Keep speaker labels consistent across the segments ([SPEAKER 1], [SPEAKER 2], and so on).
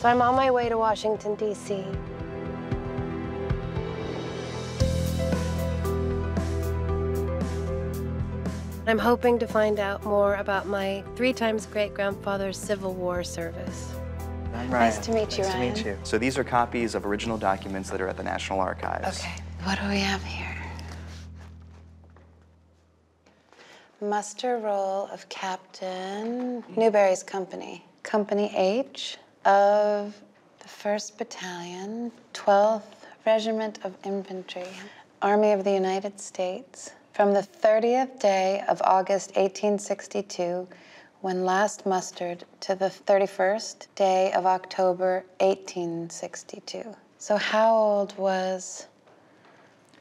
[SPEAKER 1] So I'm on my way to Washington, D.C. I'm hoping to find out more about my 3 times great-grandfather's Civil War service.
[SPEAKER 2] I'm Ryan.
[SPEAKER 1] Nice to meet you, Ryan.
[SPEAKER 2] Nice to meet you. So these are copies of original documents that are at the National Archives.
[SPEAKER 1] Okay, what do we have here? Muster roll of Captain Newberry's company, Company H of the 1st Battalion, 12th Regiment of Infantry, Army of the United States, from the 30th day of August 1862, when last mustered, to the 31st day of October 1862. So how old was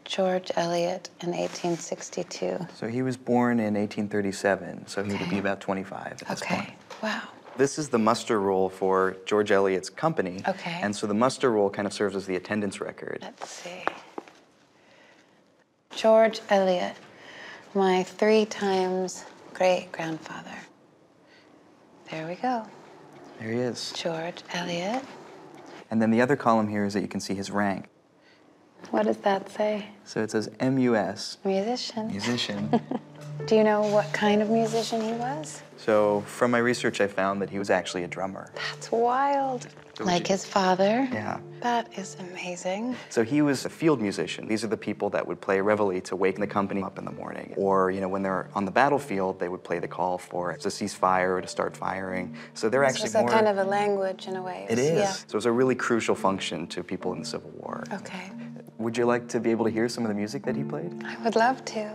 [SPEAKER 1] George Eliot in 1862?
[SPEAKER 2] So he was born in 1837, so he would be about 25 at this point.
[SPEAKER 1] Wow.
[SPEAKER 2] This is the muster roll for George Eliot's company.
[SPEAKER 1] Okay.
[SPEAKER 2] And so the muster roll kind of serves as the attendance record.
[SPEAKER 1] Let's see. George Eliot, my 3 times great-grandfather. There we go.
[SPEAKER 2] There he is.
[SPEAKER 1] George Eliot.
[SPEAKER 2] And then the other column here is that you can see his rank.
[SPEAKER 1] What does that say?
[SPEAKER 2] So it says M.U.S.
[SPEAKER 1] Musician.
[SPEAKER 2] Musician.
[SPEAKER 1] Do you know what kind of musician he was?
[SPEAKER 2] So from my research, I found that he was actually a drummer.
[SPEAKER 1] That's wild. Like his father?
[SPEAKER 2] Yeah.
[SPEAKER 1] That is amazing.
[SPEAKER 2] So he was a field musician. These are the people that would play reveille to wake the company up in the morning. Or, you know, when they're on the battlefield, they would play the call for to cease fire or to start firing. So they're actually more...
[SPEAKER 1] It's kind of a language in a way.
[SPEAKER 2] It is.
[SPEAKER 1] Yeah.
[SPEAKER 2] So it's a really crucial function to people in the Civil War.
[SPEAKER 1] Okay.
[SPEAKER 2] Would you like to be able to hear some of the music that he played?
[SPEAKER 1] I would love to.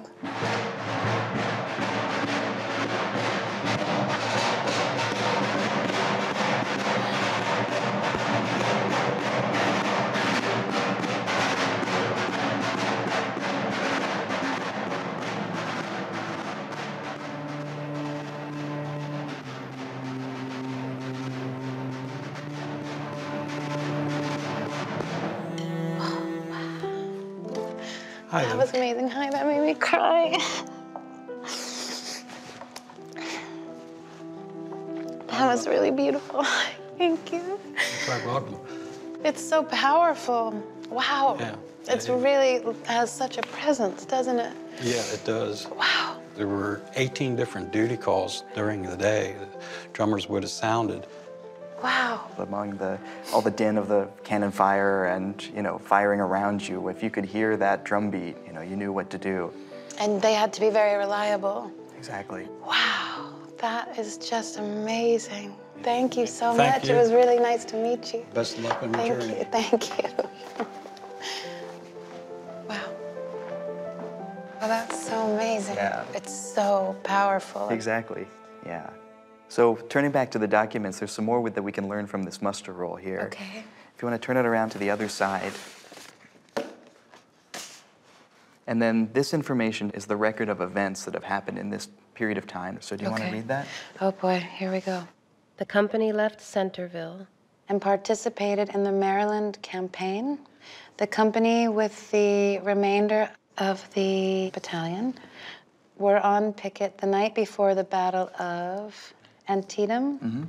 [SPEAKER 3] Hi,
[SPEAKER 1] That
[SPEAKER 3] Liv.
[SPEAKER 1] was amazing. Hi, that made me cry. That was really beautiful. Thank you.
[SPEAKER 3] You're quite welcome.
[SPEAKER 1] It's so powerful. Wow.
[SPEAKER 3] Yeah.
[SPEAKER 1] It's really has such a presence, doesn't it?
[SPEAKER 3] Yeah, it does.
[SPEAKER 1] Wow.
[SPEAKER 3] There were 18 different duty calls during the day that drummers would have sounded.
[SPEAKER 1] Wow.
[SPEAKER 2] Among all the din of the cannon fire and, you know, firing around you, if you could hear that drum beat, you know, you knew what to do.
[SPEAKER 1] And they had to be very reliable.
[SPEAKER 2] Exactly.
[SPEAKER 1] Wow. That is just amazing. Thank you so
[SPEAKER 3] Thank
[SPEAKER 1] much.
[SPEAKER 3] you.
[SPEAKER 1] It was really nice to meet you.
[SPEAKER 3] Best of luck on your journey.
[SPEAKER 1] Thank you. Wow. Well, that's so amazing.
[SPEAKER 2] Yeah.
[SPEAKER 1] It's so powerful.
[SPEAKER 2] Exactly, yeah. So turning back to the documents, there's some more that we can learn from this muster roll here.
[SPEAKER 1] Okay.
[SPEAKER 2] If you want to turn it around to the other side. And then this information is the record of events that have happened in this period of time. So do you want to read that?
[SPEAKER 1] Oh boy, here we go. The company left Centerville and participated in the Maryland campaign. The company with the remainder of the battalion were on picket the night before the Battle of Antietam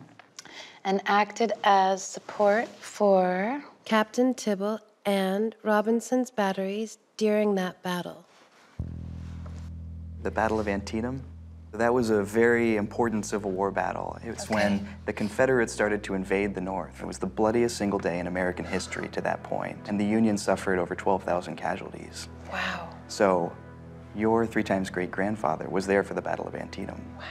[SPEAKER 1] and acted as support for Captain Tibble and Robinson's batteries during that battle.
[SPEAKER 2] The Battle of Antietam. That was a very important Civil War battle. It was when the Confederates started to invade the North. It was the bloodiest single day in American history to that point, and the Union suffered over 12,000 casualties.
[SPEAKER 1] Wow.
[SPEAKER 2] So your 3 times great-grandfather was there for the Battle of Antietam.
[SPEAKER 1] Wow.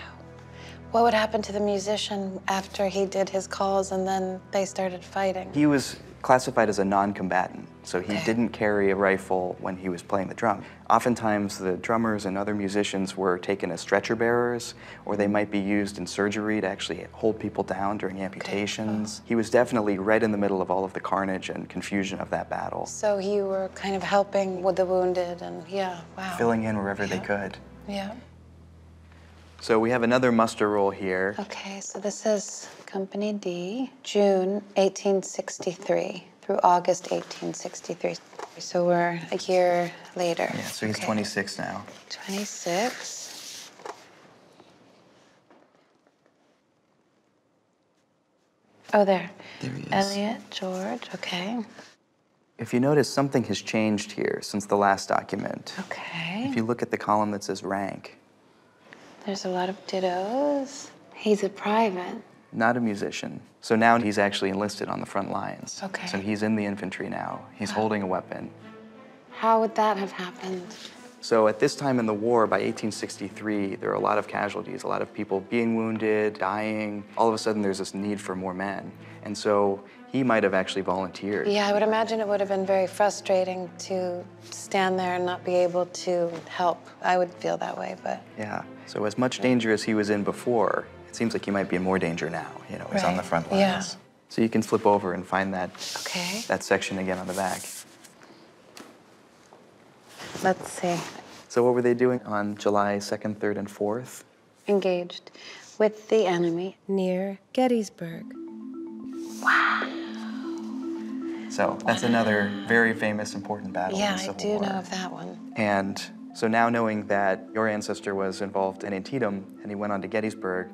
[SPEAKER 1] What would happen to the musician after he did his calls and then they started fighting?
[SPEAKER 2] He was classified as a non-combatant, so he didn't carry a rifle when he was playing the drum. Oftentimes, the drummers and other musicians were taken as stretcher bearers, or they might be used in surgery to actually hold people down during amputations. He was definitely right in the middle of all of the carnage and confusion of that battle.
[SPEAKER 1] So you were kind of helping with the wounded and wow.
[SPEAKER 2] Filling in wherever they could.
[SPEAKER 1] Yeah.
[SPEAKER 2] So we have another muster roll here.
[SPEAKER 1] Okay, so this is Company D, June 1863 through August 1863. So we're a year later.
[SPEAKER 2] Yeah, so he's 26 now.
[SPEAKER 1] 26. Oh, there.
[SPEAKER 2] There he is.
[SPEAKER 1] Elliot, George, okay.
[SPEAKER 2] If you notice, something has changed here since the last document.
[SPEAKER 1] Okay.
[SPEAKER 2] If you look at the column that says rank.
[SPEAKER 1] There's a lot of dittos. He's a private.
[SPEAKER 2] Not a musician. So now he's actually enlisted on the front lines.
[SPEAKER 1] Okay.
[SPEAKER 2] So he's in the infantry now. He's holding a weapon.
[SPEAKER 1] How would that have happened?
[SPEAKER 2] So at this time in the war, by 1863, there are a lot of casualties, a lot of people being wounded, dying. All of a sudden, there's this need for more men. And so he might have actually volunteered.
[SPEAKER 1] Yeah, I would imagine it would have been very frustrating to stand there and not be able to help. I would feel that way, but...
[SPEAKER 2] Yeah. So as much danger as he was in before, it seems like he might be in more danger now. You know, he's on the front lines.
[SPEAKER 1] Yeah.
[SPEAKER 2] So you can flip over and find that, that section again on the back.
[SPEAKER 1] Let's see.
[SPEAKER 2] So what were they doing on July 2nd, 3rd, and 4th?
[SPEAKER 1] Engaged with the enemy near Gettysburg.
[SPEAKER 2] So that's another very famous, important battle in the Civil War.
[SPEAKER 1] Yeah, I do know of that one.
[SPEAKER 2] And so now knowing that your ancestor was involved in Antietam and he went on to Gettysburg,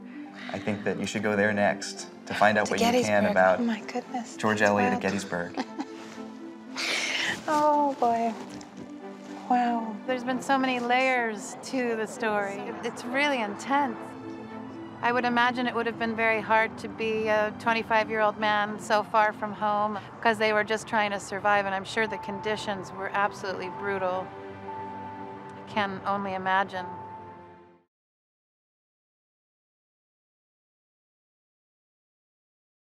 [SPEAKER 2] I think that you should go there next to find out what you can about George Eliot at Gettysburg.
[SPEAKER 1] Oh, boy. Wow.
[SPEAKER 4] There's been so many layers to the story. It's really intense. I would imagine it would have been very hard to be a 25-year-old man so far from home because they were just trying to survive, and I'm sure the conditions were absolutely brutal. I can only imagine.